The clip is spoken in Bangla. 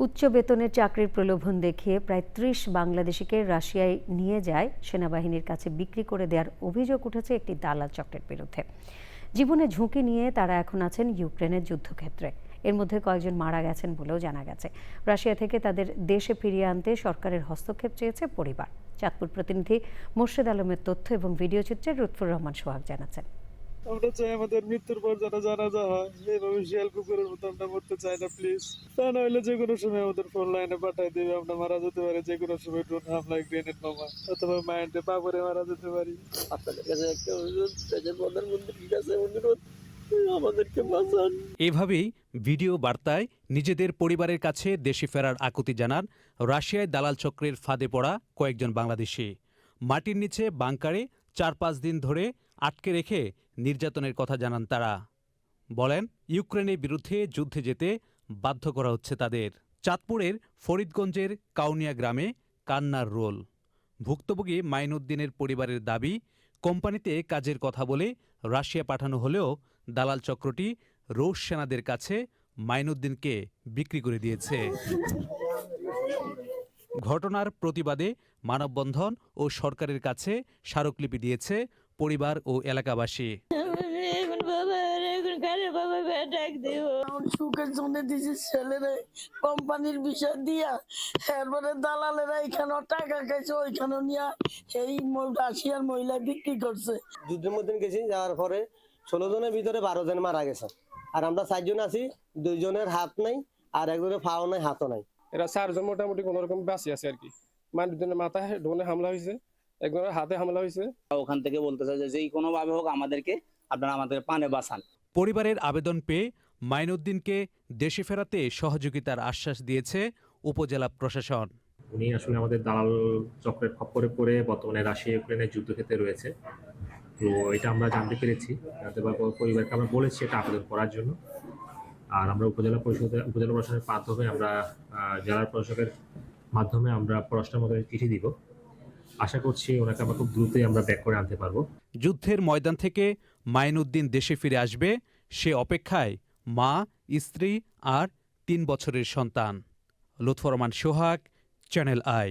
উচ্চ বেতনের চাকরির প্রলোভন দেখিয়ে প্রায় ৩০ বাংলাদেশিকে রাশিয়ায় নিয়ে যায় সেনাবাহিনীর কাছে বিক্রি করে দেওয়ার অভিযোগ উঠেছে একটি দালাল চক্রের বিরুদ্ধে। জীবনে ঝুঁকি নিয়ে তারা এখন আছেন ইউক্রেনের যুদ্ধক্ষেত্রে। এর মধ্যে কয়েকজন মারা গেছেন বলেও জানা গেছে। রাশিয়া থেকে তাদের দেশে ফিরিয়ে আনতে সরকারের হস্তক্ষেপ চেয়েছে পরিবার। চাঁদপুর প্রতিনিধি মোর্শেদ আলমের তথ্য এবং ভিডিও চিত্রে লুৎফর রহমান সোহাগ জানাচ্ছেন। আমরা চাই আমাদের মৃত্যুর পর যেন জানাজা হয়, এইভাবে শিয়াল কুকুরের মতো আমরা মরতে চাই না প্লিজ। তা নইলে যে কোনো সময় আমাদের ফোন লাইনে পাঠিয়ে দেবে, আমরা মারা যেতে পারি যে কোনো সময়, ড্রোন হামলায়, গ্রেনেড বোমা অথবা মাইন্ডে পাপড়ে মারা যেতে পারি। আপনাদের কাছে একটা অনুরোধ, দেশের প্রধানমন্ত্রীর কাছে অনুরোধ, আমাদেরকে বাঁচান। এভাবেই ভিডিও বার্তায় নিজেদের পরিবারের কাছে দেশে ফেরার আকুতি জানান রাশিয়ায় দালাল চক্রের ফাঁদে পড়া কয়েকজন বাংলাদেশি। মাটির নিচে বাংকারে ৪-৫ দিন ধরে আটকে রেখে নির্যাতনের কথা জানান তারা। বলেন, ইউক্রেনের বিরুদ্ধে যুদ্ধে যেতে বাধ্য করা হচ্ছে তাদের। চাঁদপুরের ফরিদগঞ্জের কাউনিয়া গ্রামে কান্নার রোল। ভুক্তভোগী মাইনুদ্দিনের পরিবারের দাবি, কোম্পানিতে কাজের কথা বলে রাশিয়া পাঠানো হলেও দালাল চক্রটি রুশ সেনাদের কাছে মাইনুদ্দিনকে বিক্রি করে দিয়েছে। ঘটনার প্রতিবাদে মানববন্ধন ও সরকারের কাছে স্মারকলিপি দিয়েছে পরিবার ও এলাকাবাসী। কোম্পানির বিষয় দিয়া এরপরে দালালেরা এখানে টাকা খাইছে, ওইখানে নিয়ে এই রাশিয়ার মহিলা বিক্রি করছে। যুদ্ধের মধ্যে গেছি, যাওয়ার পরে 16 জনের ভিতরে 12 জন মারা গেছে, আর আমরা 4 জন আছি। 2 জনের হাত নাই, আর একজনের পাও নাই, হাতও নাই। এরা 4 জন মোটামুটি কোন রকম বাঁচি আছে আর কি। মাইনুদ্দিনের মাথায় ড্রোনে হামলা হয়েছে, একজনের হাতে হামলা হয়েছে। ওখান থেকে বলতেছে যে যেই কোনো ভাবে হোক আপনারা আমাদের পানে বাঁচান। পরিবারের আবেদন পেয়ে মাইনুদ্দিনকে দেশে ফেরাতে সহযোগিতার আশ্বাস দিয়েছে উপজেলা প্রশাসন। উনি আসলে আমাদের দালাল চক্রের খপ্পরে পড়ে বর্তমানে রাশিয়া ইউক্রেনের যুদ্ধক্ষেত্রে রয়েছে। তো এটা আমরা জানতে পেরেছি, পরিবারকে আমরা বলেছি এটা আবেদন করার জন্য। আর আমরা উপজেলা প্রশাসনের মাধ্যমে আমরা জেলা প্রশাসকের মাধ্যমে আমরা পররাষ্ট্র মন্ত্রণালয়ে চিঠি দিব। আশা করছি ওনাকে আমরা খুব দ্রুতই আমরা ব্যাক করে আনতে পারবো। যুদ্ধের ময়দান থেকে মাইনুদ্দিন দেশে ফিরে আসবে, সে অপেক্ষায় মা, স্ত্রী আর 3 বছরের সন্তান। লুৎফর রহমান সোহাগ, চ্যানেল আই।